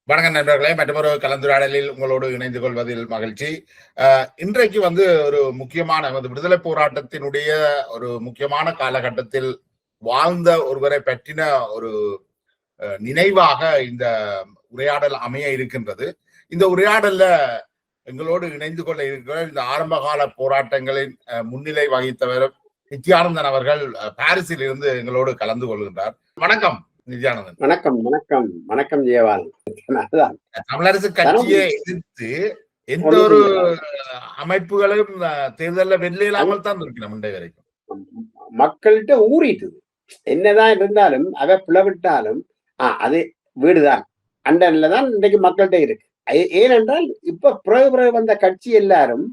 வணக்கம் நண்பர்களே, மற்றொரு கலந்துரையாடலில் உங்களோடு இணைந்து கொள்வதில் மகிழ்ச்சி. இன்றைக்கு ஒரு முக்கியமான விடுதலை போராட்டத்தினுடைய ஒரு முக்கியமான காலகட்டத்தில் வாழ்ந்த ஒருவரை பற்றின ஒரு நினைவாக இந்த உரையாடல் அமைய இருக்கின்றது. இந்த உரையாடல்ல எங்களோடு இணைந்து கொள்ள இருக்கிற இந்த ஆரம்பகால போராட்டங்களின் முன்னிலை வகித்தவர் நித்யானந்தன் அவர்கள் பாரிஸில் இருந்து எங்களோடு கலந்து கொள்கின்றார். வணக்கம் நித்யானந்தன். வணக்கம் வணக்கம் வணக்கம் ஜெயவால். தமிழரசு கட்சியை எதிர்த்து எந்த ஒரு அமைப்புகளும் தேர்தலில் வெல்ல இல்லாமல் தான் இருக்கணும். இன்றைய வரைக்கும் மக்கள்கிட்ட ஊறிட்டு என்னதான் இருந்தாலும் அவை பிளவிட்டாலும் அது வீடுதான் அண்டன்லதான் இன்றைக்கு மக்கள்கிட்ட இருக்கு. ஏனென்றால் இப்ப பிறகு வந்த கட்சி எல்லாரும்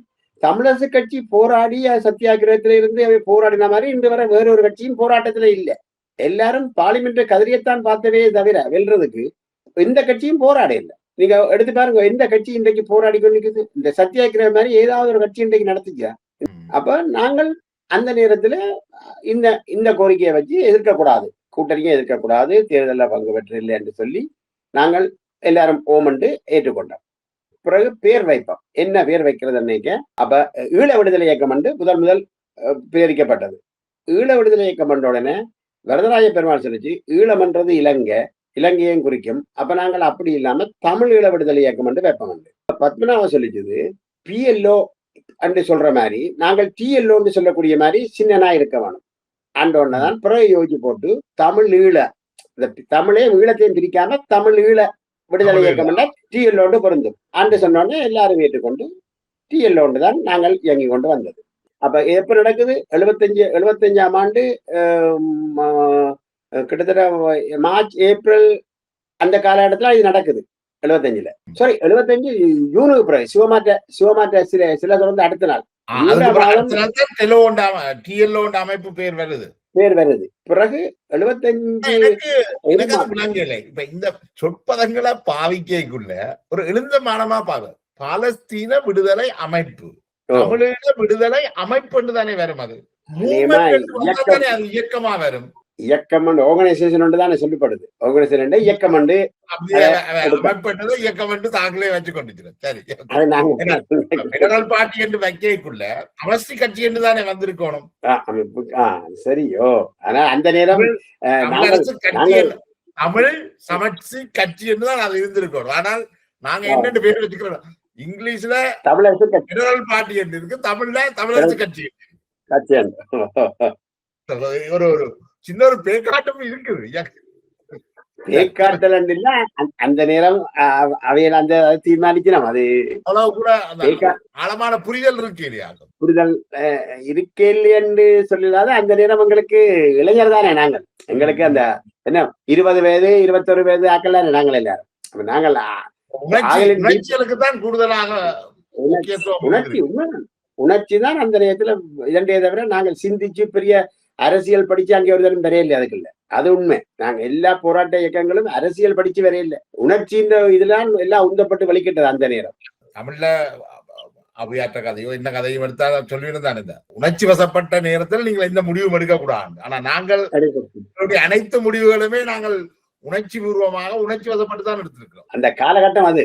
தமிழரசு கட்சி போராடி சத்தியாகிரகத்தில இருந்து அவை போராடின மாதிரி இன்று வரை வேறொரு கட்சியும் போராட்டத்துல இல்லை. எல்லாரும் பார்லிமெண்ட் கதிரியத்தான் பார்த்தவே தவிர வெல்றதுக்கு எந்த கட்சியும் போராட இல்லை. நீங்க எடுத்து பாருங்க, எந்த கட்சி இன்றைக்கு போராடி கொண்டிருக்குது? இந்த சத்தியாகிரகம் மாதிரி ஏதாவது ஒரு கட்சி இன்றைக்கு நடத்திச்சா? அப்ப நாங்கள் அந்த நேரத்துல இந்த இந்த கோரிக்கையை வச்சு எதிர்க்கக்கூடாது, கூட்டணியை எதிர்க்கக்கூடாது, தேர்தலில் பங்கு பெற்றில்லை என்று சொல்லி நாங்கள் எல்லாரும் ஓமண்டு ஏற்றுக்கொண்டோம். பிறகு பேர் வைப்போம். என்ன பேர் வைக்கிறது நினைக்க, அப்ப ஈழ விடுதலை இயக்கம் என்று முதல் பேரிக்கப்பட்டது. ஈழ விடுதலை இயக்கம் என்ற உடனே வரதராஜ பெருமாள் சொல்லிச்சு, ஈழம்ன்றது இலங்கையும் குறிக்கும். அப்ப நாங்கள் அப்படி இல்லாம தமிழ் ஈழ விடுதலை இயக்கம் என்று வைப்போம். பத்மநாபம் சொல்லிச்சது பிஎல்ஓ என்று சொல்ற மாதிரி நாங்கள் டிஎல்ஓன்னு சொல்லக்கூடிய மாதிரி சின்னனா இருக்க வேணும். அண்டோன்னதான் பிறகு யோசிச்சு போட்டு தமிழ் ஈழ, தமிழே ஈழத்தையும் பிரிக்காம தமிழ் ஈழ விடுதலை இயக்கம் என்ற டிஎல்ஓன்னு பொருந்தும் அன்று சொன்னோடனே எல்லாரும் ஏற்றுக்கொண்டு டிஎல்ஓன்னு தான் நாங்கள் இயங்கி கொண்டு வந்தது. அப்ப எப்ப நடக்குது? 75ஆம் ஆண்டு கிட்டத்தட்ட மார்ச் ஏப்ரல் அந்த காலகட்டத்துல இது நடக்குது. 75 ஜூனுக்கு பிறகு சிவமாற்ற சில தொடர்ந்து அடுத்த நாள் அமைப்பு பேர் வருது. பிறகு 75 இப்ப இந்த சொற்பதங்களை பாவிக்கைக்குள்ள ஒரு எழுந்தமானமா பாரு, பாலஸ்தீன விடுதலை அமைப்பு, தமிழீழ விடுதலை அமைப்பு தானே வரும். அது இயக்கமா வரும். இயக்கம் ஆர்கனைசேஷன் தானே சொல்லப்படுது. ஆர்கனைசேஷன் இயக்கம் இயக்கம் தாங்களே வச்சு கொண்டிருக்கிறோம். சரி, பெடரல் பார்ட்டி என்று வைக்கைக்குள்ள சமஷ்டி கட்சி என்று தானே வந்திருக்கணும். சரியோ, ஆனா அந்த நேரம் தமிழ் சமஷ்டி கட்சி என்று தான் அது இருந்திருக்கணும். ஆனால் நாங்க என்னென்னு பேர் வச்சுக்கிறோம். இங்கிலீஷ்ல தமிழரசு பெடரல் பார்ட்டி என்று இருக்கு, தமிழ்ல தமிழரசு கட்சி. ஒரு சின்ன ஒரு பேக்காட்டம் இருக்குது. பேக்காட்டல் அந்த நேரம் அவையில் அந்த தீர்மானிக்கணும். அது அவ்வளவு கூட ஆழமான புரிதல் இருக்கு இல்லையா? புரிதல் இருக்கே என்று சொல்லாத அந்த நேரம் எங்களுக்கு இளைஞர் தானே நாங்கள். எங்களுக்கு அந்த என்ன 20 வயது 21 வயது ஆக்கள் தானே நாங்கள் எல்லாரும். நாங்கள் உணர்ச்சிகளுக்கு தான் கூடுதலாக உணர்ச்சி தான் அந்த நேரத்துல இதே தவிர நாங்கள் சிந்திச்சு பெரிய அரசியல் படிச்சு அங்கே ஒரு தரம் வரையில்லை. அதுக்கு இல்ல, அது உண்மை. நாங்க எல்லா போராட்ட இயக்கங்களும் அரசியல் படிச்சு வரையில்லை. உணர்ச்சின்ற இதெல்லாம் எல்லாம் உந்தப்பட்டு வலிக்கிட்டது அந்த நேரம். தமிழ்ல அவையாற்ற கதையோ இந்த கதையும் எடுத்தா சொல்லியிருந்தான். இந்த உணர்ச்சி வசப்பட்ட நேரத்தில் நீங்கள் எந்த முடிவும் எடுக்க கூடாது. ஆனா நாங்கள் அனைத்து முடிவுகளுமே நாங்கள் உணர்ச்சி பூர்வமாக உணர்ச்சி வசப்பட்டு தான் எடுத்திருக்கிறோம். அந்த காலகட்டம் அது.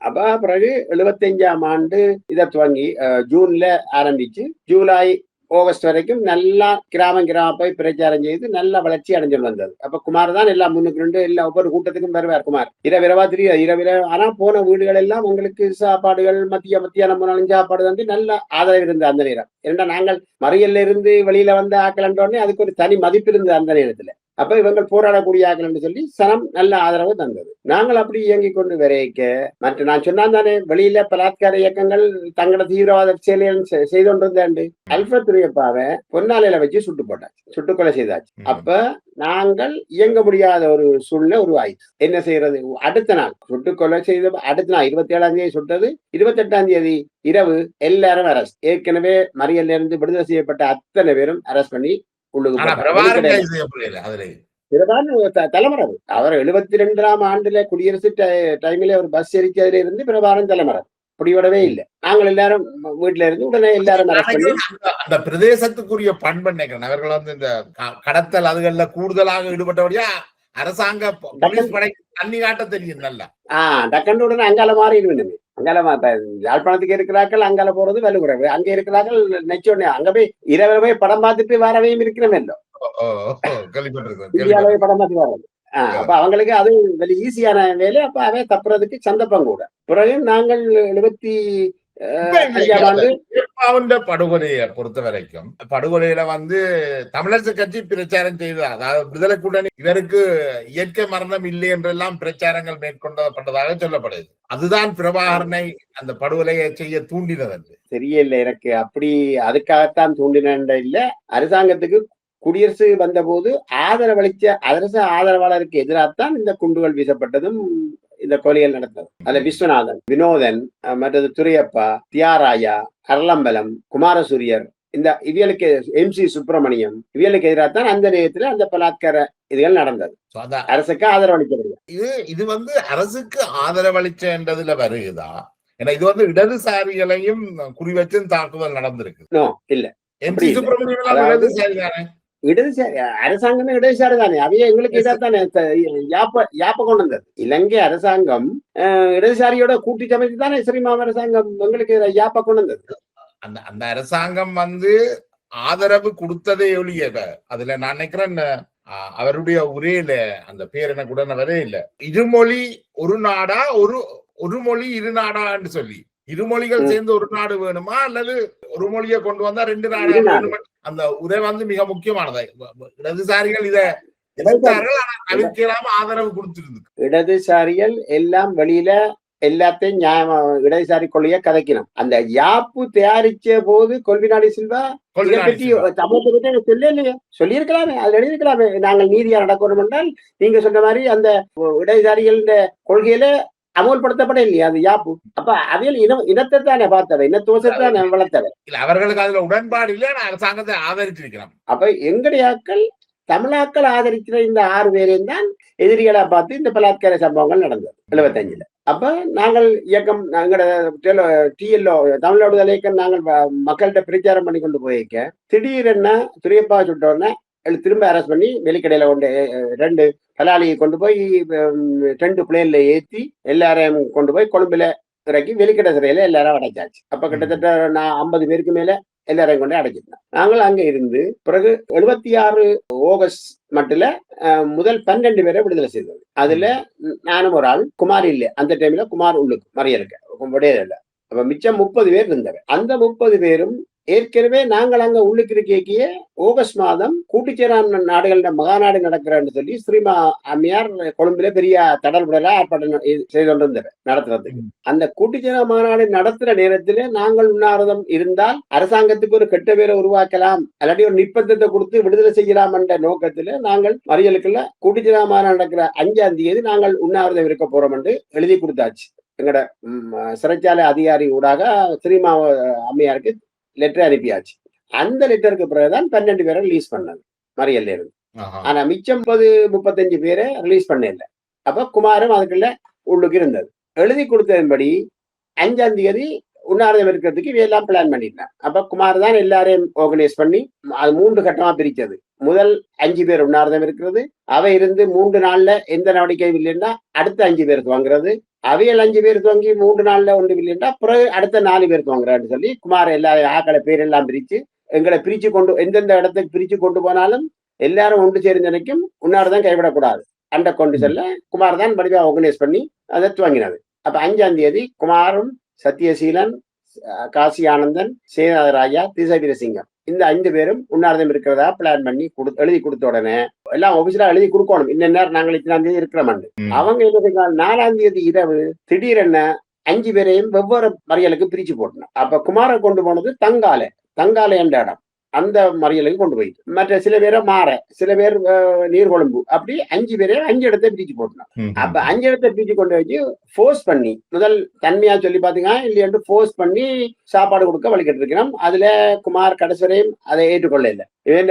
அப்ப பிறகு 75ஆம் ஆண்டு இதை துவங்கி ஜூன்ல ஆரம்பிச்சு ஜூலை ஆகஸ்ட் வரைக்கும் நல்லா கிராமம் போய் பிரச்சாரம் செய்து நல்ல வளர்ச்சி அடைஞ்சு வந்தது. அப்ப குமார் தான் எல்லாம் முன்னுக்கு ரெண்டு எல்லா ஒவ்வொரு கூட்டத்துக்கும் வருவார் குமார். இரவிரவா தெரியாது, இரவிரவா. ஆனா போன வீடுகள் எல்லாம் உங்களுக்கு சாப்பாடுகள் மத்தியானம் 4 சாப்பாடு வந்து நல்ல ஆதரவு இருந்தது அந்த நேரம். ஏன்னா நாங்கள் மறியல்ல இருந்து வெளியில வந்த ஆக்கலன்றோடனே அதுக்கு ஒரு தனி மதிப்பு இருந்தது அந்த நேரத்துல. அப்ப இவங்க போராடக்கூடிய ஆக்கள் என்று சொல்லி சனம் நல்ல ஆதரவு தந்தது. நாங்கள் அப்படி இயங்கி கொண்டு வரைக்க மற்ற நான் சொன்னான் தானே, வெளியில பலாத்கார இயக்கங்கள் தங்களோட தீவிரவாத செயலில் செய்து கொண்டிருந்தாண்டு அல்பத் துரியப்பாவை பொன்னாலையில வச்சு சுட்டு போட்டாச்சு, சுட்டுக்கொலை செய்தாச்சு. அப்ப நாங்கள் இயங்க முடியாத ஒரு சூழ்நிலை உருவாயிடுச்சு. என்ன செய்யறது? அடுத்த நாள் சுட்டுக்கொலை செய்த அடுத்த நாள் 27ஆம் தேதி சுட்டது, 28ஆம் தேதி இரவு எல்லாரும் அரெஸ்ட். ஏற்கனவே மறியல்ல இருந்து விடுதலை செய்யப்பட்ட அத்தனை பேரும் அரெஸ்ட் பண்ணி தலைமறை. அவர் 72ஆம் ஆண்டுல குடியரசு டைம்ல ஒரு பஸ் எரிச்சு அதுல இருந்து பிரபாரம் தலைமறை பிடிவிடவே இல்லை. நாங்கள் எல்லாரும் வீட்டுல இருந்து உடனே எல்லாரும் அந்த பிரதேசத்துக்குரிய பண்பு நினைக்கிறேன். அவர்கள் இந்த கடத்தல் அதுகள்ல கூடுதலாக ஈடுபட்டபடியா அரசாங்க போலீஸ் படை தண்ணி காட்ட தெரியும் நல்லா. டக்கண்டு உடனே அங்கால மாறிடுவேன். அங்கால யாழ்ப்பாணத்துக்கு இருக்கிறார்கள், அங்கால போறது வலுக்குறவு. அங்க இருக்கிறார்கள் நெச்சோடனே அங்க போய் இரவு போய் படம் பார்த்துட்டு வரவையும் இருக்கிறமല്ലോ. இந்தியாவில போய் படம் பார்த்து வர்றது. அப்ப அவங்களுக்கு அது வெளி ஈஸியான வேலை. அப்ப அவை தப்புறதுக்கு சந்தர்ப்பம் கூட. பிறகு நாங்கள் 75ஆம் ஆண்டு படுகொலையை பொறுத்த வரைக்கும் படுகொலையில தமிழரசு கட்சி பிரச்சாரம் செய்தது. அதாவது விடுதலை கூட்டணி இவருக்கு இயற்கை மரணம் இல்லை என்றெல்லாம் பிரச்சாரங்கள் மேற்கொள்ளப்பட்டதாக சொல்லப்படுது. அதுதான் பிரபாகரனை அந்த படுகொலையை செய்ய தூண்டினது. தெரியல எனக்கு. அப்படி அதுக்காகத்தான் தூண்டின இல்ல. அரசாங்கத்துக்கு குடியரசு வந்த போது ஆதரவளிச்ச அரசு ஆதரவாளருக்கு எதிராகத்தான் இந்த குண்டுகள் வீசப்பட்டதும் இந்த கொலைகள் நடந்தது. அதுல விஸ்வநாதன், வினோதன், மற்றது துரையப்பா, தியாராயா, அருளம்பலம், குமாரசூரியர், இந்த இவியலுக்கு MC சுப்பிரமணியம், இவியலுக்கு எதிராகத்தான் அந்த நேரத்துல அந்த பலாத்கார இதுகள் நடந்தது. அரசுக்கு ஆதரவளிக்கிறது. இது அரசுக்கு ஆதரவளிச்சதுல வருகுதா? ஏன்னா இது இடதுசாரிகளையும் குறிவச்சும் தாக்குதல் நடந்திருக்கு. இல்ல, MC சுப்பிரமணியம் இடதுசாரி தானே? இடதுசாரி அரசாங்கமே இடதுசாரி தானே. அவையே எங்களுக்கு இதாத்தானே யாப்ப கொண்டு வந்தது. இலங்கை அரசாங்கம் இடதுசாரியோட கூட்டி சமைத்து தானே ஸ்ரீமாம் அரசாங்கம் எங்களுக்கு யாப்ப கொண்டு வந்தது. அந்த அரசாங்கம் ஆதரவு கொடுத்ததே ஒழிய அதுல நான் நினைக்கிறேன் அவருடைய உரையில அந்த பேர் எனக்கு உடனே வரே இல்ல. இருமொழி ஒரு நாடா ஒரு மொழி இரு நாடான்னு சொல்லி இருமொழிகள் சேர்ந்து ஒரு நாடு வேணுமா அல்லது ஒரு மொழியை கொண்டு வந்தா 2 நாடு வேணுமா? அந்த உரை மிக முக்கியமானது. இடதுசாரிகள் இதை எதிர்த்தார்கள், ஆனா தவிர்க்கலாம ஆதரவு கொடுத்திருந்து. இடதுசாரிகள் எல்லாம் வெளியில எல்லாத்தையும் நியாயமா இடதுசாரி கொள்ளைய கதைக்கணும். அந்த யாப்பு தயாரிச்ச போது கொள்வினாடி சில்வா பற்றி தமிழத்தை பற்றி சொல்லலையே, சொல்லியிருக்கலாமே, அதுல எழுதியிருக்கலாமே. நாங்கள் நீதியா நடக்கணும் என்றால் நீங்க சொன்ன மாதிரி அந்த இடதுசாரிகள் கொள்கையில அமல்படுத்தப்பட இல்லையா அது யாப்பு. அப்ப அவையில் இனத்தை தானே பார்த்தவை, இனத்துவசத்தானே வளர்த்தவை. அவர்களுக்கு அதுல உடன்பாடு இல்லை, அரசாங்கத்தை ஆதரிச்சிருக்கிறோம். அப்ப எங்கடையாக்கள் தமிழாக்கள் ஆதரிக்கிற இந்த 6 பேரையும் தான் எதிரிகளா பார்த்து இந்த பலாத்கார சம்பவங்கள் நடந்தது 75ல. அப்ப நாங்கள் இயக்கம் TLO தமிழோட இயக்கம் நாங்கள் மக்கள்கிட்ட பிரச்சாரம் பண்ணி கொண்டு போயிருக்க திடீரென்ன துரியப்பா சுட்டோன்னா திரும்ப அரெஸ்ட் பண்ணி வெளிக்கடையில கொண்டு 2 பலாலியை கொண்டு போய் 2 பிளேன்ல ஏற்றி எல்லாரையும் கொண்டு போய் கொழும்புல இறக்கி வெளிக்கடை சிறையில எல்லாரும் அடைச்சாச்சு. அப்ப கிட்டத்தட்ட நான் 50 பேருக்கு மேல எல்லாரையும் கொண்டு அடைச்சிருந்தேன். நாங்கள் அங்க இருந்து பிறகு 76 ஆகஸ்ட் மட்டுல முதல் 12 பேரை விடுதலை செய்தது. அதுல நானும் ஒரு ஆள், குமார் இல்லை அந்த டைம்ல, குமார் உள்ளுக்கு மறியலுக்கு விடையில. அப்ப மிச்சம் 30 பேர் இருந்தவர். அந்த 30 பேரும் ஏற்கனவே நாங்கள் அங்க உள்ளுக்கு இருக்கையே ஆகஸ்ட் மாதம் கூட்டுச்சேரா நாடுகள மகாநாடு நடக்கிறன்னு சொல்லி ஸ்ரீமா அம்மையார் கொழும்புல பெரிய தடல்புடலா ஏற்பாடு செய்து கொண்டிருந்தார் நடத்துறதுக்கு. அந்த கூட்டுச்சேரா மாநாடு நடத்துற நேரத்துல நாங்கள் உண்ணாவிரதம் இருந்தால் அரசாங்கத்துக்கு ஒரு கெட்ட பேரை உருவாக்கலாம், அல்லாட்டி ஒரு நிர்பந்தத்தை கொடுத்து விடுதலை செய்யலாம் என்ற நோக்கத்துல நாங்கள் மறியலுக்குள்ள கூட்டுச்சேரா மாநாடு நடக்கிற 5ஆம் தேதி நாங்கள் உண்ணாவிரதம் இருக்க போறோம் என்று எழுதி கொடுத்தாச்சு. எங்கட சிறைச்சாலை அதிகாரி ஊடாக ஸ்ரீமா அம்மையாருக்கு லெட்டர் அனுப்பியாச்சு. அந்த லெட்டருக்கு பிறகுதான் 12 பேரை ரிலீஸ் பண்ணது மறியல்ல இருந்து. ஆனா மிச்சம் 35 பேரை ரிலீஸ் பண்ண இல்லை. அப்ப குமாரும் அதுக்குள்ள உள்ளுக்கு இருந்தது. எழுதி கொடுத்ததன்படி 5ஆம் தேதி உண்ணாவிரதம் இருக்கிறதுக்கு இவையெல்லாம் பிளான் பண்ணிட்டான். அப்ப குமார் தான் எல்லாரையும் ஆர்கனைஸ் பண்ணி அது 3 கட்டமா பிரிச்சது. முதல் 5 பேர் உண்ணாவிரதம் இருக்கிறது. அவை இருந்து 3 நாள்ல எந்த நடவடிக்கையும் இல்லைன்னா அடுத்த 5 பேர் துவங்குறது. அவையில் 5 பேர் துவங்கி 3 நாள்ல ஒன்று இல்லைன்னா பிறகு அடுத்த 4 பேர் துவங்குறான்னு சொல்லி குமார் எல்லா ஆக்களை பேரெல்லாம் பிரிச்சு எங்களை பிரிச்சு கொண்டு எந்தெந்த இடத்துக்கு பிரிச்சு கொண்டு போனாலும் எல்லாரும் ஒன்று சேர்ந்து நினைக்கும் உண்ணாவிரதம் கைவிடக்கூடாது அண்ட கொண்டு செல்ல குமார் தான் படிப்பா ஆர்கனைஸ் பண்ணி அதை துவங்கினது. அப்ப 5ஆம் தேதி குமாரும் சத்யசீலன், காசி ஆனந்தன், சேனாதராஜா, திசவீரசிங்கம் இந்த 5 பேரும் உண்ணாவிரதம் இருக்கிறதா பிளான் பண்ணி எழுதி கொடுத்த உடனே எல்லாம் ஆபீஸ்ல எழுதி கொடுக்கணும். இன்ன நேரம் நாங்கள் 2ஆம் தேதி இருக்கிறோம். அவங்க என்ன 4ஆம் தேதி இரவு திடீரென்ன 5 பேரையும் வெவ்வேறு மறியலுக்கு பிரிச்சு போட்டணும். அப்ப குமாரை கொண்டு போனது தங்காலை என்ற இடம். அந்த மறியலுக்கு கொண்டு போயிட்டு மற்ற சில பேரை மாற, சில பேர் நீர்கொழும்பு, அப்படி 5 பேரை 5 இடத்தை பிரிச்சு போட்டணும். அப்ப 5 இடத்தை பிரிச்சு கொண்டு வச்சு போர்ஸ் பண்ணி முதல் தன்மையா சொல்லி பாத்தீங்கன்னா இல்லையென்று போர்ஸ் பண்ணி சாப்பாடு கொடுக்க வழிகட்டு இருக்கிறோம். அதுல குமார் கடைசி வரையும் அதை ஏற்றுக்கொள்ள இல்லை. இவன்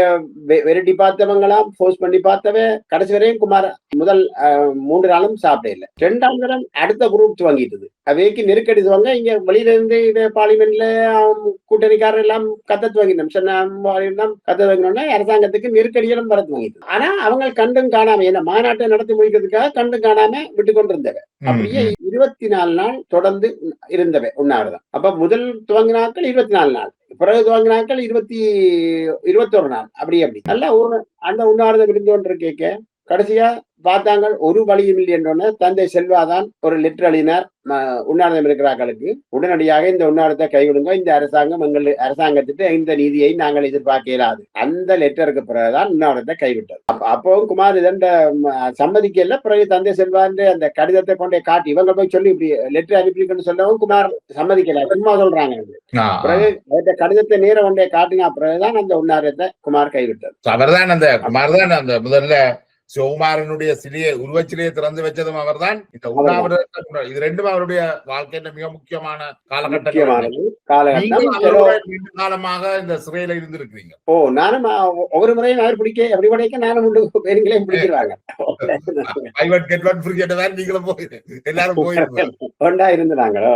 வெரைட்டி பார்த்தவங்களாம் போர்ஸ் பண்ணி பார்த்தவ கடைசி வரையும் குமார் முதல் 3 நாளும் சாப்பிட இல்லை. 2ஆம் தரம் அடுத்த குரூப் துவங்கிட்டது. அவைக்கு நெருக்கடி துவங்க இங்க வெளியில இருந்து பார்லிமெண்ட்ல கூட்டணிக்காரர் எல்லாம் கத்த துவங்கினோம். சொன்ன கத்துவங்கன்னா அரசாங்கத்துக்கு நெருக்கடிகளும் வரது வாங்கிட்டு. ஆனா அவங்க கண்டும் காணாம என்ன மாநாட்டை நடத்தி முடிக்கிறதுக்காக கண்டும் காணாம விட்டு கொண்டிருந்தவை. அப்படியே 24 நாள் தொடர்ந்து இருந்தவை உண்ணாவிரதம். அப்ப முதல் துவங்கின நாட்கள் 24 நாள், பிறகு துவங்கின நாட்கள் 21 நாள், அப்படி நல்லா அந்த உண்ணாவிரதம் இருந்து கொண்டு கேட்க கடைசியா பார்த்தாங்க ஒரு வழியும் இல்லை என்றோன்னு தந்தை செல்வாதான் ஒரு லெட்டர் எழுதினார் உண்ணாவிரதம் இருக்கிறார்களுக்கு. உடனடியாக இந்த உண்ணாவிரதத்தை கைவிடுங்க, இந்த அரசாங்கம் அரசாங்கத்திட்டு இந்த நீதியை நாங்கள் எதிர்பார்க்க இயலாது. அந்த லெட்டருக்கு பிறகுதான் உண்ணாவிரதத்தை கைவிட்டது. அப்பவும் குமார் இதண்ட சம்மதிக்கல. பிறகு தந்தை செல்வான் அந்த கடிதத்தை கொண்டே காட்டி இவங்க போய் சொல்லி இப்படி லெட்டர் அனுப்பிக்கணும்னு சொல்லவும் குமார் சம்மதிக்கல, சும்மா சொல்றாங்க. பிறகு அந்த கடிதத்தை நேர கொண்டே காட்டினா பிறகுதான் அந்த உண்ணாவிரதத்தை குமார் கைவிட்டது. அவர்தான் அந்த குமார் தான் அந்த முதல்ல சிவகுமாரனுடைய சிலையை உருவச்சிலையை திறந்து வச்சதும் அவர்தான். இந்த உண்ணாவிரதத்தை இது ரெண்டும் அவருடைய வாழ்க்கையில மிக முக்கியமான காலகட்டம். நீண்ட காலமாக இந்த சிறையில இருந்திருக்கிறீங்க. நானும் ஒவ்வொரு முறையும் அவர் பிடிக்க எப்படி படைக்க நானும் பேருங்களையும் பிடிக்கிறாங்க. நீங்களும் எல்லாரும் ஒன்றா இருந்தாங்களோ.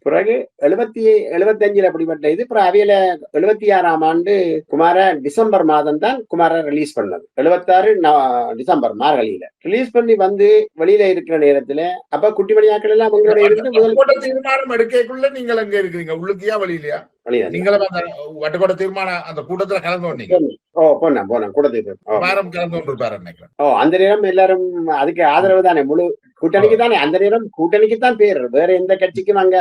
பிறகு 75 அப்படிப்பட்ட இது. அப்புறம் அவையில 76ஆம் ஆண்டு குமார டிசம்பர் மாதம் தான் குமார ரிலீஸ் பண்ணது. 76 டிசம்பர் மார்கழியில ரிலீஸ் பண்ணி வந்து வெளியில இருக்கிற நேரத்துல அப்ப குட்டிமணியாக்கள் எல்லாம் உங்களோட இருந்து தீர்மானம் எடுக்கக்குள்ள நீங்கள் அங்க இருக்கிறீங்க, உள்ளுக்கியா வெளியிலயா? நீங்களும் அந்த வட்டுக்கோட்டை தீர்மானம் அந்த கூட்டத்துல கலந்து வந்தீங்க? போனேன் கூட்டத்துக்கு கலந்து கொண்டிருப்பாரு நினைக்கிறேன். அந்த நேரம் எல்லாரும் அதுக்கு ஆதரவு தானே, முழு கூட்டணிக்கு தானே. அந்த நேரம் கூட்டணிக்கு தான் பேர், வேற எந்த கட்சிக்கும் அங்க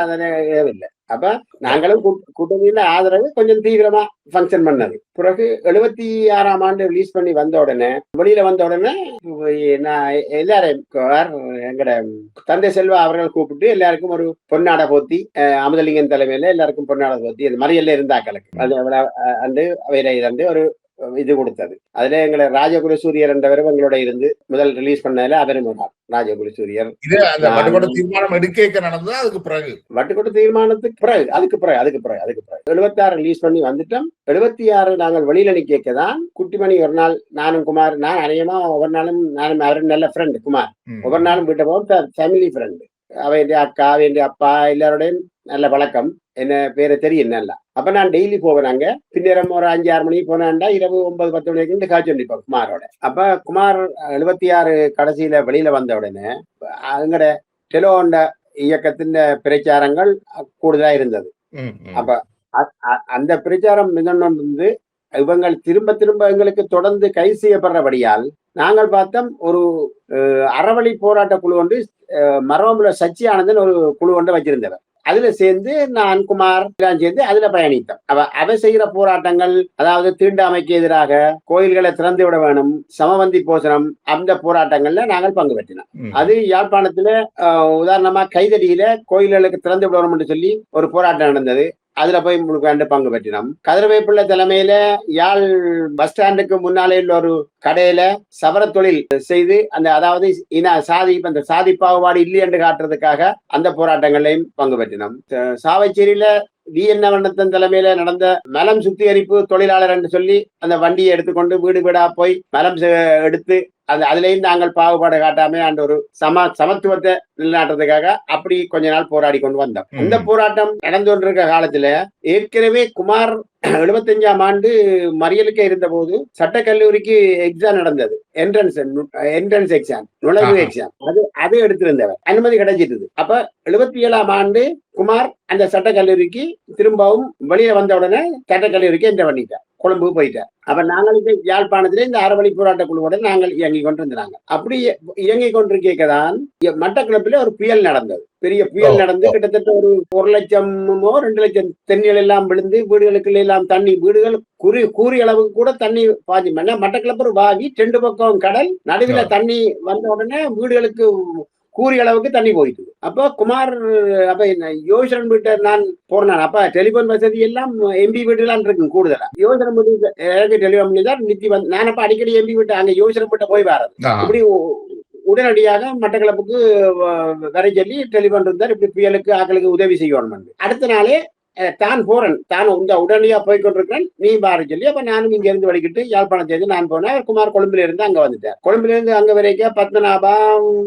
இல்லை. அப்ப நாங்களும் கூட்டணியில ஆதரவு கொஞ்சம் தீவிரமா பங்கன் பண்ணது. பிறகு 76ஆம் ஆண்டு ரிலீஸ் பண்ணி வந்த உடனே வெளியில வந்த உடனே நான் எல்லாரும் எங்கட தந்தை செல்வா அவர்கள் கூப்பிட்டு எல்லாருக்கும் ஒரு பொன்னாடை போத்தி, அமுதலிங்கன் தலைமையில எல்லாருக்கும் பொன்னாடை போத்தி மறியல்ல இருந்தாக்களுக்கு அது அவையில ஒரு இது கொடுத்தது. அதுல எங்களை ராஜகுரு சூரியர் என்றவரும் எங்களோட இருந்து முதல் ரிலீஸ் பண்ணதுல அவரும் ராஜகுரு சூரியர். தீர்மானம் எடுக்க நடந்தது. அதுக்கு பிறகு வட்டுக்கோட்டை தீர்மானத்துக்கு பிறகு அதுக்கு பிறகு 76 ரிலீஸ் பண்ணி வந்துட்டோம். 76 நாங்கள் வெளியில நிக்கதான் குட்டிமணி ஒரு நாள் நானும் குமார், நான் அநேகமா ஒவ்வொரு நாளும் நானும் அவரும் நல்ல ஃப்ரெண்டு குமார், ஒவ்வொரு நாளும் வீட்டை போவோம், ஃபேமிலி ஃப்ரெண்டு. அவன் அக்கா, அவன் அப்பா எல்லாரோடையும் நல்ல பழக்கம், என்ன பேரை தெரியும் நல்லா. அப்ப நான் டெய்லி போவேன் அங்க. பின்னேரம் ஒரு 5-6 மணிக்கு போனாண்டா இரவு 9-10 மணிக்கு காய்ச்சி வண்டிப்போம் குமாரோட. அப்ப குமார் 76 கடைசியில வெளியில வந்த உடனே அங்கட டெலோண்ட இயக்கத்தின் பிரச்சாரங்கள் கூடுதலா இருந்தது. அப்ப அந்த பிரச்சாரம் வந்து இவங்க திரும்ப எங்களுக்கு தொடர்ந்து கைது செய்யப்படுறபடியால் நாங்கள் பார்த்தோம் ஒரு அறவழி போராட்ட குழு ஒன்று மரவமுல சச்சியானந்தன் ஒரு குழு ஒன்று வச்சிருந்தவர். அதுல சேர்ந்து நான் குமார் சேர்ந்து அதுல பயணித்தோம். அவ செய்கிற போராட்டங்கள், அதாவது தீண்டாமைக்கு எதிராக கோயில்களை திறந்து விட வேணும், சமவந்தி போசனம், அந்த போராட்டங்கள்ல நாங்கள் பங்கு பெற்றினோம். அது யாழ்ப்பாணத்துல உதாரணமா கைதடியில கோயில்களுக்கு திறந்து விடணும் என்று சொல்லி ஒரு போராட்டம் நடந்தது. அதுல போய் முழுக்காண்டு பங்கு பெற்றினோம். கதிரவேப்பிள்ளை தலைமையில யாழ் பஸ் ஸ்டாண்டுக்கு முன்னாலே உள்ள ஒரு கடையில சவர தொழில் செய்து அதாவது அந்த சாதி பாகுபாடு இல்லை என்று காட்டுறதுக்காக அந்த போராட்டங்களையும் பங்கு பெற்றினோம். சாவச்சேரியில வண்ணத்தன் தலைமையில நடந்த மலம் சுத்திகரிப்பு தொழிலாளர் என்று சொல்லி அந்த வண்டியை எடுத்துக்கொண்டு வீடு வீடா போய் மலம் எடுத்து அதுலயும் நாங்கள் பாகுபாடு காட்டாம அந்த ஒரு சமத்துவத்தை நிலைநாட்டுறதுக்காக அப்படி கொஞ்ச நாள் போராடி கொண்டு வந்தோம். அந்த போராட்டம் நடந்து கொண்டிருக்க காலத்துல ஏற்கனவே குமார் 75ஆம் ஆண்டு மறியலுக்கு இருந்த போது சட்டக்கல்லூரிக்கு எக்ஸாம் நடந்தது, என்ட்ரன்ஸ் எக்ஸாம், நுழைவு எக்ஸாம். அது எடுத்திருந்தவர், அனுமதி கிடைச்சிட்டது. அப்ப 77ஆம் ஆண்டு குமார் அந்த சட்டக்கல்லூரிக்கு திரும்பவும் வெளியே வந்த உடனே சட்டக்கல்லூரிக்கு என்டர் பண்ணிட்டார், கொழும்பு போயிட்டார். அப்ப நாங்களுக்கு யாழ்ப்பாணத்திலே இந்த அறவழி போராட்ட குழுவுடன் நாங்கள் இயங்கி கொண்டிருந்தாங்க. அப்படி இயங்கி கொண்டிருக்கதான் மட்டக்களப்பிலே ஒரு புயல் நடந்தது, பெரிய புயல் நடந்து கிட்டத்தட்ட ஒரு 1 லட்சமோ 2 லட்சம் தென்னிகள் எல்லாம் விழுந்து வீடுகளுக்குள்ள எல்லாம் தண்ணி, வீடுகள் கூறிய அளவுக்கு கூட தண்ணி பாதி. மட்டக்களப்பு வாகி 2 பக்கம் கடல், நடுவில் தண்ணி வந்த உடனே வீடுகளுக்கு கூறிய அளவுக்கு தண்ணி போயிட்டு. அப்போ குமார் அப்ப யோசனை வீட்டை நான் போறேன். அப்ப டெலிபோன் வசதி எல்லாம் எம்பி வீட்டுலாம் இருக்கு கூடுதலா. யோசனை வீட்டு டெலிபோன் பண்ணி தான் நித்தி வந்து நான் அப்ப அடிக்கடி எம்பி வீட்டு அங்க யோசனை வீட்டை போய் வர்றது. இப்படி உடனடியாக மட்டக்களப்புக்கு வரை சொல்லி டெலிபோன் இருந்தார். இப்படி புயலுக்கு ஆக்களுக்கு உதவி செய்யணும். அடுத்த நாளே தான் போறேன், தான் இந்த உடனடியா போய் கொண்டிருக்கிறேன், நீ பாரு சொல்லி அப்ப நானும் இங்க இருந்து வலிக்கிட்டு யாழ்ப்பாணத்தை இருந்து நான் போனேன். குமார் கொழும்புல இருந்து அங்க வந்துட்டார். கொழும்புல இருந்து அங்க வரைக்கும் பத்மநாபா,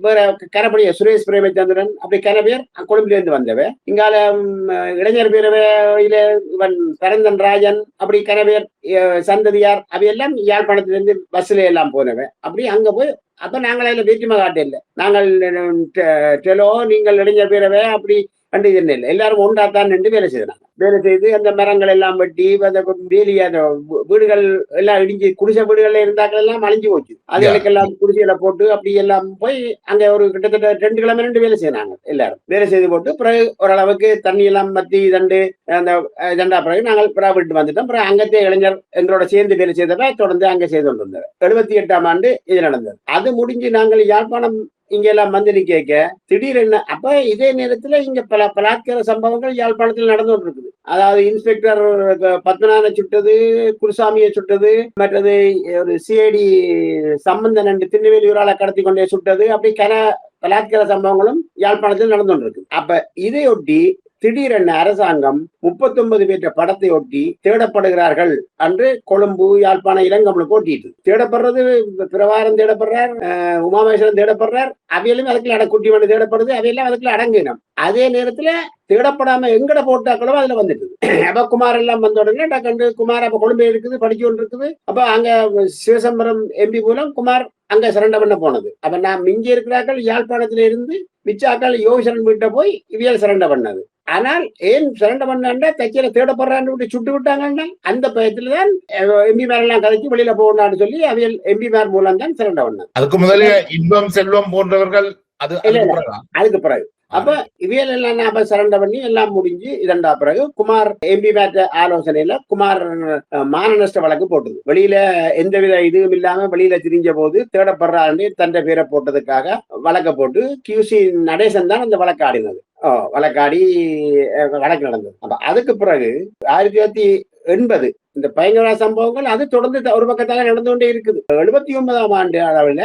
வேற கரப்படிய சுரேஷ் பிரேமச்சந்திரன், அப்படி கன பேர் கொழும்புல இருந்து வந்தவ. இங்கால இளைஞர் பேரவையில இவன் பரந்தன் ராஜன், அப்படி கன பேர் சந்ததியார் அவையெல்லாம் யாழ்ப்பாணத்திலிருந்து பஸ்ல எல்லாம் போனவன். அப்படி அங்க போய் அப்ப நாங்கள் அதுல வேற்றுமை காட்ட இல்லை. நாங்கள் டெலோ நீங்கள் இளைஞர் பேரவை அப்படி கண்டு இல்லை, எல்லாரும் ஒன்றாத்தான் நின்று வேலை செய்தாங்க. வேலை செய்து அந்த மரங்கள் எல்லாம் வெட்டி அந்த வேலி அந்த வீடுகள் எல்லாம் இடிஞ்சு குடிசை வீடுகள்ல இருந்தாக்கள் எல்லாம் அழிஞ்சு போச்சு. அதுகளுக்கெல்லாம் குடிசையில போட்டு அப்படி எல்லாம் போய் அங்க ஒரு கிட்டத்தட்ட 2 கிழமை நின்று வேலை செய்தாங்க. எல்லாரும் வேலை செய்து போட்டு பிறகு ஓரளவுக்கு தண்ணி எல்லாம் மத்தி தண்டு அந்த தண்டா பிறகு நாங்கள் பிறகு விட்டு வந்துட்டோம். பிறகு அங்கத்தே இளைஞர் எங்களோட சேர்ந்து வேலை செய்தப்ப தொடர்ந்து அங்கே செய்து கொண்டு வந்தவர். 78ஆம் ஆண்டு இது நடந்தது. அது முடிஞ்சு நாங்கள் யாழ்ப்பாணம் இங்க எல்லாம் மந்திரி கேட்க திடீரென்ன அப்ப இதே நேரத்துல இங்க பல பலாத்கார சம்பவங்கள் யாழ்ப்பாணத்தில் நடந்து கொண்டு இருக்குது. அதாவது இன்ஸ்பெக்டர் பத்மநாபனை சுட்டது, குருசாமியை சுட்டது, மற்றது ஒரு சிஐடி சம்பந்தன் என்று திருநெல்வேலி ஊரால கடத்தி கொண்டே சுட்டது, அப்படி பலாத்கார சம்பவங்களும் யாழ்ப்பாணத்தில் நடந்து கொண்டிருக்கு. அப்ப இதையொட்டி திடீரென அரசாங்கம் 39 பேற்ற படத்தை ஒட்டி தேடப்படுகிறார்கள் என்று கொழும்பு, யாழ்ப்பாணம், இளங்கமலுக்கு ஓட்டிட்டு தேடப்படுறது. பிரபாரம் தேடப்படுறார், உமாமேஸ்வரன் தேடப்படுறார், அவையிலும் அதுக்குள்ள குட்டிமணி தேடப்படுது, அவையெல்லாம் அதுக்குள்ள அடங்கினோம். அதே நேரத்துல தேடப்படாம எங்கட போட்டாக்களோ அதுல வந்துட்டு அப்ப குமார் எல்லாம் வந்த உடனே கண்டு குமார் அப்ப கொழும்பு இருக்குது, படிச்சு கொண்டு இருக்குது. அப்ப அங்க சிவசம்பரம் எம்பி மூலம் குமார் அங்க சரண்ட பண்ண போனது. அப்ப நான் மிஞ்சி இருக்கிறார்கள் யாழ்ப்பாணத்துல இருந்து மிச்சாக்கள் யோகசரன் வீட்டை போய் இவியல் சரண்ட பண்ணது. ஆனால் ஏன் சரண்ட பண்ணா தைச்சியில தேடப்படுறான்னு சுட்டு விட்டாங்கன்னா அந்த பயத்துலதான் எம்பி மேர் எல்லாம் கதைச்சு வெளியில போகணும்னு சொல்லி அவியல் எம்பி மேர் மூலம் தான் சரண்ட பண்ணது. அதுக்கு முதல்ல இன்பம் செல்வம் போன்றவர்கள் அதுக்கு பிறகு அப்ப இவியல் எல்லாம் அப்ப சரண்ட பண்ணி எல்லாம் முடிஞ்சு இதண்டா பிறகு குமார் எம்பி மேற்ற ஆலோசனையில குமார் மான நஷ்ட வழக்கு போட்டது. வெளியில எந்தவித இதுவும் இல்லாம வெளியில திரிஞ்ச போது தேடப்படுறான்னு தன்னை பேரை போட்டதுக்காக வழக்க போட்டு கியூசி நடேசன் தான் அந்த வழக்கு ஆடினது. வழக்காடி வழக்கு நடந்தது. அப்ப அதுக்கு பிறகு 1980 இந்த பயங்கர சம்பவங்கள் அது தொடர்ந்து ஒரு பக்கத்தாக நடந்து கொண்டே இருக்குது. 79ஆம் ஆண்டு அளவில்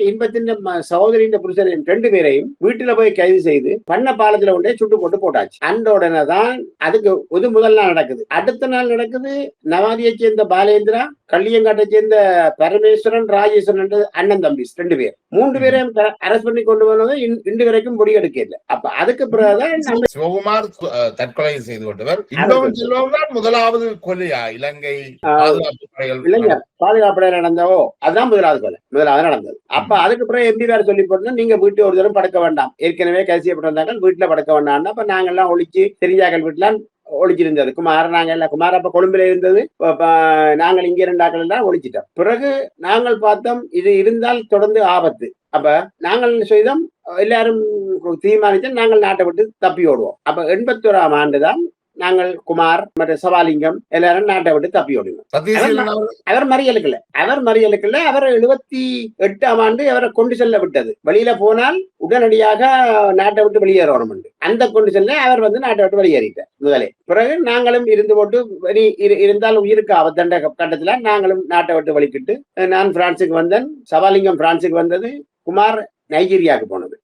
இன்பத்தின் சகோதரியின் புருஷன் 2 பேரையும் வீட்டுல போய் கைது செய்து பண்ண பாலத்துல கொண்டே சுட்டு போட்டு போட்டாச்சு. அந்த உடனே தான் அதுக்கு முதல் நாள் நடக்குது. அடுத்த நாள் நடக்குது நவாதியை சேர்ந்த பாலேந்திரா, கள்ளியங்காட்டை சேர்ந்த பரமேஸ்வரன், ராஜேஸ்வரன் அண்ணன் தம்பி 2 பேர் 3 பேரையும் அரெஸ்ட் பண்ணி கொண்டு போனது இன்று வரைக்கும் முடிவெடுக்க இல்லை. அப்ப அதுக்கு பிறகுதான் சிவகுமார் தற்கொலை செய்து கொண்டவர். முதலாவது கொலையா இலங்கை பாதுகாப்பு படையில நடந்தவோ அதுதான் முதலாவது நடந்தது. அப்ப அதுக்கு பிறகு எம்பி வேற சொல்லி போட்டோம், நீங்க வீட்டு ஒரு தரம் படுக்க வேண்டாம், ஏற்கனவே கைது செய்யப்பட்டிருந்தாங்க, வீட்டுல படுக்க வேண்டாம். அப்ப நாங்கெல்லாம் ஒழிச்சு தெரிஞ்சாக்கள் வீட்டுல ஒழிச்சிருந்தது. குமார் நாங்க எல்லாம் குமார் அப்ப கொழும்புல இருந்தது, நாங்கள் இங்க 2 ஆக்கள் எல்லாம் ஒழிச்சிட்டோம். பிறகு நாங்கள் பார்த்தோம் இது இருந்தால் தொடர்ந்து ஆபத்து. அப்ப நாங்கள் செய்தோம், எல்லாரும் தீர்மானித்து நாங்கள் நாட்டை விட்டு தப்பி ஓடுவோம். அப்ப 81ஆம் ஆண்டுதான் நாங்கள் குமார் மற்றும் சவாலிங்கம் எல்லாரும் நாட்டை விட்டு தப்பி ஓடினோம். அவர் மறியலுக்குள்ள அவர் 78ஆம் ஆண்டு அவரை கொண்டு செல்ல விட்டது. வெளியில போனால் உடனடியாக நாட்டை விட்டு வெளியேறணும். அந்த கொண்டு செல்ல அவர் நாட்டை விட்டு வெளியேறிட்டார் முதலே. பிறகு நாங்களும் இருந்து போட்டு இருந்தால் உயிருக்கு ஆபத்தண்ட கட்டத்துல நாங்களும் நாட்டை விட்டு வலிக்கிட்டு நான் பிரான்சுக்கு வந்தேன், சவாலிங்கம் பிரான்சுக்கு வந்தது, குமார் நைஜீரியாவுக்கு போனது.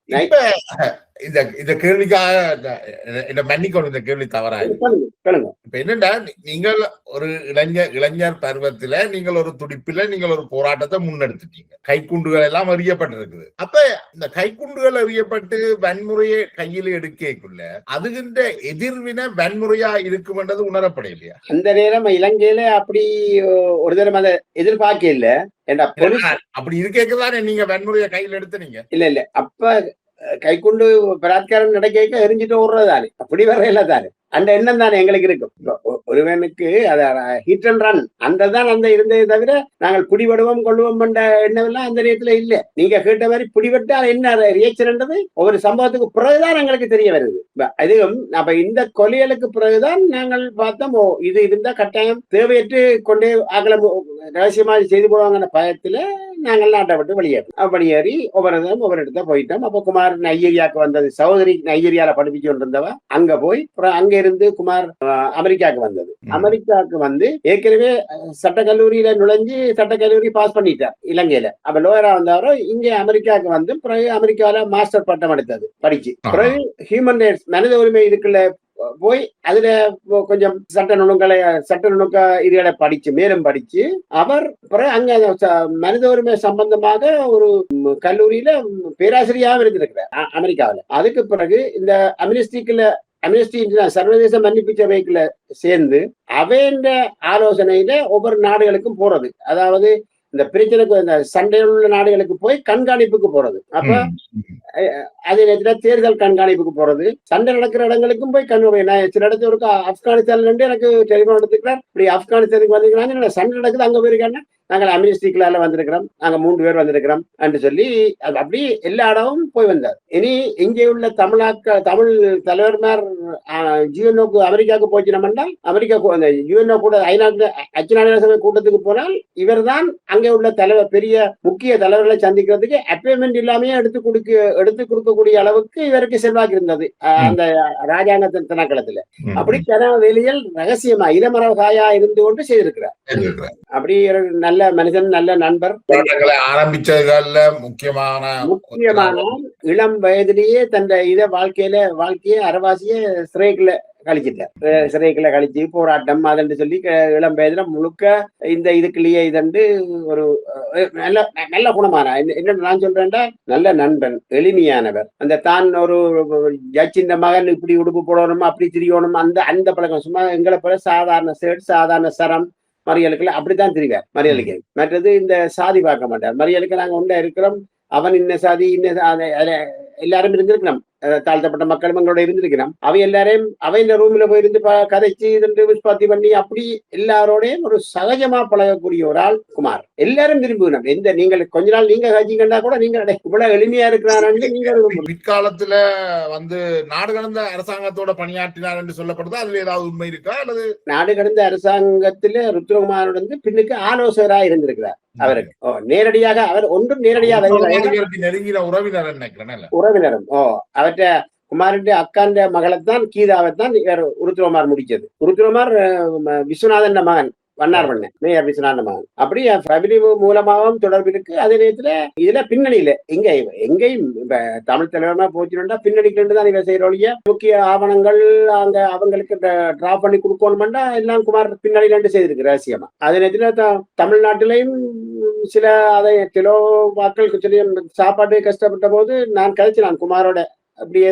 இந்த கேள்விக்காக மன்னிக்கணும், இந்த கேள்வி தவறாக. இப்ப என்னன்னா, நீங்கள் ஒரு இளைஞர் பருவத்துல நீங்கள் ஒரு துடிப்பில நீங்கள் ஒரு போராட்டத்தை முன்னெடுத்துட்டீங்க. கைக்குண்டுகள் எல்லாம் அறியப்பட்டிருக்குது. அப்ப இந்த கைக்குண்டுகள் அறியப்பட்டு வன்முறையை கையில் எடுக்கக்குள்ள அதுகின்ற எதிர்வினை வன்முறையா இருக்கும்ன்றது உணரப்படையிலையா? அந்த நேரம் இலங்கையில அப்படி ஒரு தரம் அதை எதிர்பார்க்க இல்ல. அப்படி இருக்கேக்குதானே நீங்க வன்முறையை கையில் எடுத்துனீங்க? இல்ல அப்ப கைக்குண்டு பலாத்காரம் நடக்க எரிஞ்சிட்டு ஓடுறதானே, அப்படி வரையில தானே அந்த எண்ணம் தானே எங்களுக்கு இருக்கும். ஒருவனுக்கு ஹிட் அண்ட் ரன் அந்ததான் அந்த இருந்ததை தவிர நாங்கள் பிடிபடுவோம் கொள்வோம் என்ற எண்ணம் எல்லாம் அந்த நேரத்துல இல்ல. நீங்க கேட்ட மாதிரி பிடிபட்டு அது என்ன ரியாக்ஷன்ன்றது ஒவ்வொரு சம்பவத்துக்கு பிறகுதான் எங்களுக்கு தெரிய வருது. அதுவும் அப்ப இந்த கொலைகளுக்கு பிறகுதான் நாங்கள் பார்த்தோம், இது இருந்தா கட்டாயம் தேவையற்று கொண்டே அகலம் ரகசியமாக செய்து போடுவாங்கன்ற பயத்துல நாங்கள் நாட்டை விட்டு வெளியேறி ஒவ்வொரு இடத்த போயிட்டோம். அப்ப குமார் நைஜீரியாவுக்கு வந்தது, சகோதரி நைஜீரியால படிப்பிச்சு கொண்டிருந்தவ அங்க போய் அங்க இருந்து குமார் அமெரிக்காவுக்கு வந்தது. அமெரிக்காவுக்கு வந்து ஏற்கனவே சட்டக்கல்லூரியில நுழைஞ்சு சட்டக்கல்லூரி பாஸ் பண்ணிட்டார் இலங்கையில. அப்ப லோயரா வந்தவரோ இங்க அமெரிக்காவுக்கு வந்து பிறகு அமெரிக்காவில மாஸ்டர் பட்டம் எடுத்தது படிச்சு. பிறகு ஹியூமன் ரைட்ஸ் மனித உரிமை இதுக்குள்ள போய் அதுல கொஞ்சம் சட்ட நுணுக்க இதுகளை மேலும் படிச்சு அவர் பிறகு அங்க மனித உரிமை சம்பந்தமாக ஒரு கல்லூரியில பேராசிரியராக இருந்திருக்கிறார் அமெரிக்காவில். அதுக்கு பிறகு இந்த அம்னஸ்டி சர்வதேச மன்னிப்பு சபைக்குள்ள சேர்ந்து அவைன்ற ஆலோசனையில ஒவ்வொரு நாடுகளுக்கும் போறது. அதாவது இந்த பிரச்சனைக்கு இந்த சண்டையில் உள்ள நாடுகளுக்கு போய் கண்காணிப்புக்கு போறது. அப்ப அதே நேரத்துல தேர்தல் கண்காணிப்புக்கு போறது, சண்டை நடக்கிற இடங்களுக்கும் போய் சில இடத்துல ஒரு ஆப்கானிஸ்தான்ல இருந்து எனக்கு டெலிபோன் எடுத்துக்கிறார், இப்படி ஆப்கானிஸ்தானுக்கு வந்திருக்கிறாங்க, சண்டை நடக்குது அங்க போயிருக்காங்க, நாங்கள் அம்னஸ்டிக்குள்ள வந்திருக்கிறோம், நாங்க 3 பேர் வந்திருக்கிறோம் என்று சொல்லி அப்படி எல்லா இடமும் போய் வந்தார். இனி இங்கே உள்ள தமிழ் தலைவர்மார் யுஎன்ஓக்கு அமெரிக்காவுக்கு போச்சுனோம்னா அமெரிக்கா யுஎன்ஓ கூட ஐக்கிய நாடுகள் சபை கூட்டத்துக்கு போனால் இவர் தான் அங்கே உள்ள தலைவர் பெரிய முக்கிய தலைவர்களை சந்திக்கிறதுக்கு அப்பாயின்மெண்ட் இல்லாமயே எடுத்து கொடுக்கக்கூடிய அளவுக்கு இவருக்கு செல்வாக்கு இருந்தது அந்த ராஜாங்க திணைக்களத்துல. அப்படி வெளியில் ரகசியமா இளமரகாயா இருந்து கொண்டு செய்திருக்கிறார். அப்படி நல்ல மனிதன், நல்ல நண்பர். ஆரம்பிச்சதுல முக்கியமான இளம் வயதிலேயே தன் வாழ்க்கையை அரைவாசிய சிறைக்குள்ள கழிச்சு போராட்டம் அதென்று சொல்லி இளம் வயதுல முழுக்க இந்த இதுக்குள்ளேயே இதண்டு ஒரு நல்ல குணமான என்ன நான் சொல்றேன்டா, நல்ல நண்பன், எளிமையானவர். அந்த தான் ஒரு ஜட்ஜின் மகன் இப்படி உடுப்பு போடணும் அப்படி திரியணும் அந்த பழக்கம். சும்மா எங்களை போல சாதாரண ஷர்ட், சாதாரண சரம், மறியலுக்குள்ள அப்படித்தான் தெரிவார். மறியலுக்கு மற்றது இந்த சாதி பார்க்க மாட்டார். மறியலுக்கு நாங்க ஒன்றா இருக்கிறோம், அவன் இன்ன சாதி எல்லாரும் இருந்திருக்கிறோம், தாழ்த்தப்பட்ட மக்களும் எங்களோட இருந்திருக்கிறோம். அவை எல்லாரையும் இந்த ரூம்ல போயிருந்து கதைச்சு விஸ்பாத்தி பண்ணி அப்படி எல்லாரோடையும் ஒரு சகஜமா பழகக்கூடிய ஒரு ஆள் குமார். எல்லாரும் விரும்புகிறோம். நீங்கள் கொஞ்ச நாள் நீங்க கட்சிக்கண்டா கூட நீங்க இவ்வளவு எளிமையா இருக்கிறாரு. நீங்க பிற்காலத்துல நாடு கடந்த அரசாங்கத்தோட பணியாற்றினார் என்று சொல்லப்படுது, அதுல ஏதாவது உண்மை இருக்கா? அல்லது நாடு கடந்த அரசாங்கத்துல ருத்ரகுமாரோட பின்னுக்கு ஆலோசகராக இருந்திருக்கிறார். அவருக்கு நேரடியாக அவர் ஒன்றும் நேரடியாக நெருங்கின உறவினர் நினைக்கிறேன். உறவினரும் அவற்றை குமாரின் அக்காண்ட மகளைத்தான் கீதாவைத்தான் உருத்துவமார் முடிச்சது. உருத்துவமார் விஸ்வநாதன் மகன், வண்ணார் பண்ண மேயர் விஸ்வநாதன் மகன். அப்படி ஃபேமிலி மூலமாகவும் தொடர்பு இருக்கு. அதே நேரத்துல இதுல பின்னணியில எங்கேயும் தமிழ் தலைவரமா போச்சுன்னா பின்னணிக்கு தான் இவ செய்யற ஒழிய முக்கிய ஆவணங்கள் அங்க அவங்களுக்கு டிரா பண்ணி கொடுக்கணும்னா எல்லாம் குமார் பின்னணியில செய்திருக்கு ரகசியமா. அதே நேரத்துல தமிழ்நாட்டிலையும் சில அதை கிலோ மக்களுக்கு சொல்லி சாப்பாடு கஷ்டப்பட்ட போது நான் குமாரோட அப்படியே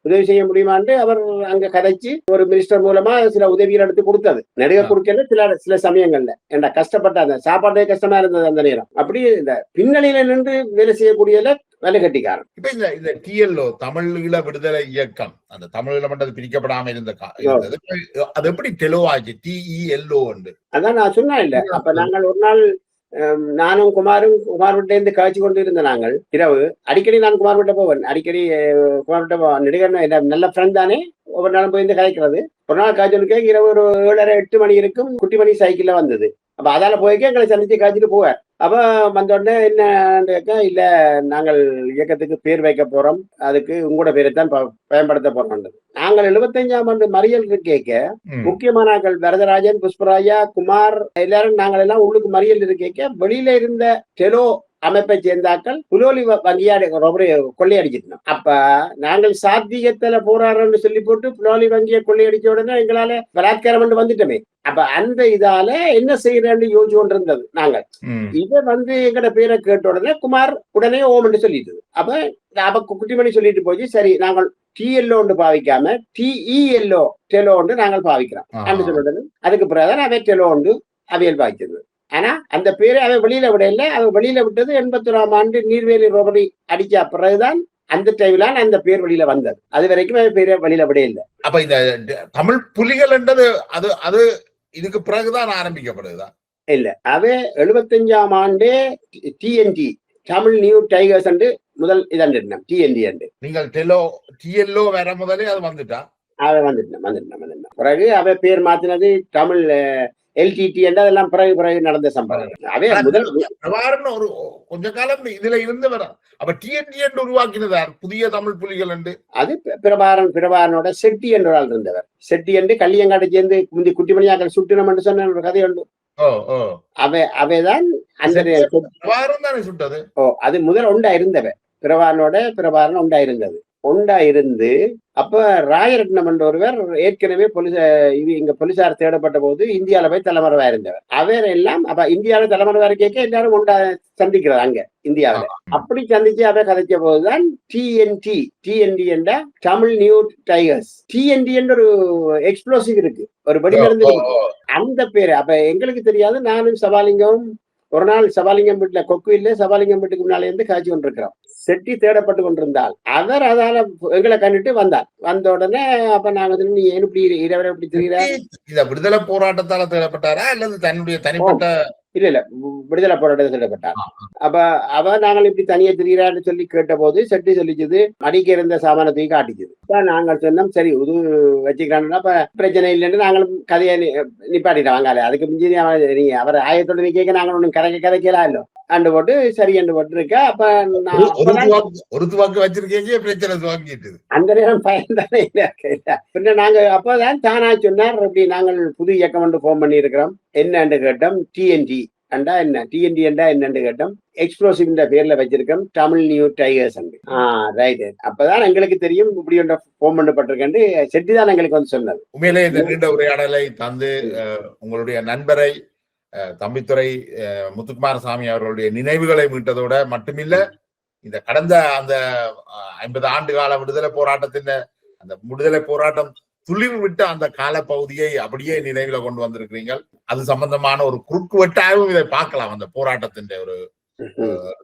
உதவி செய்ய முடியுமான்னு அவர் அங்க கதைச்சு ஒரு மினிஸ்டர் மூலமா சில உதவிகள் எடுத்து கொடுத்தது. நடிகை கொடுக்கல சில சமயங்கள்ல என்ன கஷ்டப்பட்ட அந்த சாப்பாட்டே கஷ்டமா இருந்தது அந்த நேரம். அப்படி இந்த பின்னணியில நின்று வேலை செய்யக்கூடியதுல வேலை கட்டிக்காரன். இப்ப இந்த TLO தமிழீழ விடுதலை இயக்கம், அந்த தமிழீழ மண்டது பிரிக்கப்படாம அது எப்படி தெளிவாச்சு TELO? அதான் நான் சொன்னா இல்ல. அப்ப நாங்கள் ஒரு நாள் நானும் குமார் வீட்டுல இருந்து காய்ச்சி கொண்டு இருந்த நாங்கள் இரவு அடிக்கடி நான் குமார் வீட்டை போவேன். அடிக்கடி குமார் வீட்டை நடிகர் நல்ல ஃப்ரெண்ட் தானே, ஒவ்வொரு நாளும் போய் காய்க்கிறது. ஒரு நாள் காய்ச்சலுக்கு இரவு ஒரு 7:30 8 மணி இருக்கும். குட்டி மணி சைக்கிள்ல வந்தது. அப்ப அதால போய்க்க எங்களை சந்திச்சு காய்ச்சிட்டு போவார். அப்ப வந்த உடனே என்ன இல்ல, நாங்கள் இயக்கத்துக்கு பேர் வைக்க போறோம், அதுக்கு உங்களோட பேரைத்தான் பயன்படுத்த போறோம். நாங்கள் 75ஆம் ஆண்டு மறியல் கேட்க முக்கியமானாக்கள் வரதராஜன், புஷ்பராஜா, குமார் எல்லாரும் நாங்கள் எல்லாம் உள்ளுக்கு மறியல் கேட்க வெளியில இருந்த டெலோ அமைப்பை சேர்ந்தாக்கள் புலோலி வங்கியாடி கொள்ளையடிச்சிருந்தோம். அப்ப நாங்கள் சாத்தியத்துல போராடுறோம்னு சொல்லி போட்டு புலோலி வங்கியை கொள்ளையடிச்ச உடனே எங்களால பலாத்காரம் வந்துட்டோமே. அப்ப அந்த இதால என்ன செய்யறேன்னு யோசிச்சு கொண்டு இருந்தது. நாங்கள் இதை எங்கட பேரை கேட்ட உடனே குமார் உடனே ஓம் சொல்லிட்டு அப்ப குட்டிமணி சொல்லிட்டு போச்சு, சரி நாங்கள் TLO பாவிக்காம TELO டெலோ நாங்கள் பாவிக்கிறோம் அப்படின்னு சொல்லிட்டு அதுக்கு பிறகுதான் அவை டெலோ அவையல் பாவிச்சது. ஆனா அந்த பேரை அவன் வெளியில விட இல்லை. அவன் வெளியில விட்டது 81ஆம் ஆண்டு நீர்வேலி ரோபரி அடிச்ச பிறகுதான் அந்த டைம்ல அந்த பேர் வெளியில வந்தது. அது வரைக்கும் அவன் பேரை வெளியில விட இல்லை. அப்ப இந்த தமிழ் புலிகள் என்றது அது இதுக்கு பிறகுதான் ஆரம்பிக்கப்படுதுதான் இல்ல. அவன் 75ஆம் ஆண்டு TNT தமிழ் நியூ டைகர்ஸ் முதல் இதன் TNT நீங்கள் TLO வேற முதலே அது வந்துட்டா அவன் வந்துட்டான். பிறகு அவன் பேர் மாத்தினது தமிழ் LTT அதெல்லாம் பிறகு நடந்த சம்பவம். அவே முதல் ஒரு கொஞ்ச காலம் இதுல இருந்து வர. அப்ப TNT உருவாக்கினதார் புதிய தமிழ் புலிகள் அது பிரபாரனோட செட்டி என்ற ஆள் இருந்தவர். செட்டி கல்லியங்காட்டை சேர்ந்து முந்தி குட்டிமணியாக்கள் சுட்டினம் என்று சொன்ன ஒரு கதை உண்டு. அவைதான் அந்த சுட்டது. அது முதல் உண்டா இருந்தவ பிரபாரன் உண்டா இருந்தது. ஒண்டா இருந்து அப்ப ராயரட்னம் என்ற ஒருவர் ஏற்கனவே இங்க போலீசார் தேடப்பட்ட போது இந்தியாவில போய் தலைமறைவா இருந்தவர். அவர் எல்லாம் அப்ப இந்தியாவில தலைமறைவா கேட்க எல்லாரும் ஒண்டா சந்திக்கிறார் அங்க இந்தியாவில. அப்படி சந்திச்சு அவர் கதைச்ச போதுதான் டிஎன்டி என்ற தமிழ் நியூ டைகர்ஸ், டிஎன்டி என்ற ஒரு எக்ஸ்ப்ளோசிவ் இருக்கு, ஒரு வெடிமருந்து இருக்கு. அந்த பேரு அப்ப எங்களுக்கு தெரியாது. நானும் சபாலிங்கம் ஒரு நாள் சபாலிங்கம் வீட்டுல கொக்குவில்ல சபாலிங்கம் வீட்டுக்கு முன்னாலே இருந்து காய்ச்சி கொண்டிருக்கிறோம். செட்டி தேடப்பட்டு கொண்டிருந்தால் அவர் அதால எங்களை கண்டுட்டு வந்தார். வந்த உடனே அப்ப நாங்க நீ ஏன் இப்படி இரவரை இப்படி தெரியுற, இந்த விடுதலை போராட்டத்தால தேடப்பட்டாரா அல்லது தன்னுடைய தனிப்பட்ட? இல்ல விடுதலை போராட்டத்தில் தேடப்பட்டார். அப்ப நாங்கள் இப்படி தனியா திரியிறான்னு சொல்லி கேட்ட போது செட்டி சொல்லிச்சது அடிக்க இருந்த சாமானத்தையும் காட்டிச்சது. நாங்கள் சொன்னோம் சரி இது வச்சுக்கிறான்னா அப்ப பிரச்சனை இல்லைன்னு நாங்களும் கதையை நிப்பாட்டிட்டோம். வாங்கால அதுக்கு மிஞ்சி நீங்க அவர் ஆயத்தோட கேட்க நாங்கள் ஒன்றும் கதைக்கலாம் இல்லோ அண்டு போட்டு சரி அண்டு போட்டு இருக்கா. அப்ப ஒரு துவாக்கு வச்சிருக்கீங்க பிரச்சனை துவாக்கிட்டு அந்த நேரம் பயன்தானே இல்ல. நாங்க அப்பதான் தானா சொன்னார் அப்படி நாங்கள் புது இயக்கம் ஒன்று ஃபார்ம் பண்ணி இருக்கிறோம். என்னன்னு கேட்டோம் டிஎன்டி அண்டா என்ன, டிஎன்டி அண்டா என்னன்னு கேட்டோம். எக்ஸ்ப்ளோசிவ் பேர்ல வச்சிருக்கோம் தமிழ் நியூ டைகர்ஸ். ரைட். அப்பதான் எங்களுக்கு தெரியும் இப்படி ஒன்று ஃபார்ம் பண்ணப்பட்டிருக்கேன். செட்டி தான் எங்களுக்கு வந்து சொன்னது. உண்மையிலே இந்த நீண்ட உரையாடலை தந்து உங்களுடைய நண்பரை தம்பித்துறை முத்துக்குமாரசாமி அவர்களுடைய நினைவுகளை மீட்டதோட மட்டுமில்ல, இந்த கடந்த அந்த 50 ஆண்டு கால விடுதலை போராட்டத்தின் அந்த விடுதலை போராட்டம் துளிர் விட்ட அந்த கால பகுதியை அப்படியே நினைவுல கொண்டு வந்திருக்கிறீர்கள். அது சம்பந்தமான ஒரு குறுக்கு வெட்டாகவும் இதை பார்க்கலாம். அந்த போராட்டத்தின் ஒரு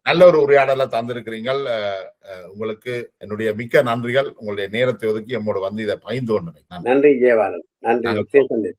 நல்ல ஒரு உரையாடலை தந்திருக்கிறீர்கள். உங்களுக்கு என்னுடைய மிக்க நன்றிகள். உங்களுடைய நேரத்தை ஒதுக்கி நம்மோடு வந்து இதை பகிர்ந்து கொண்டு நன்றி ஜெயவாளன். நன்றி.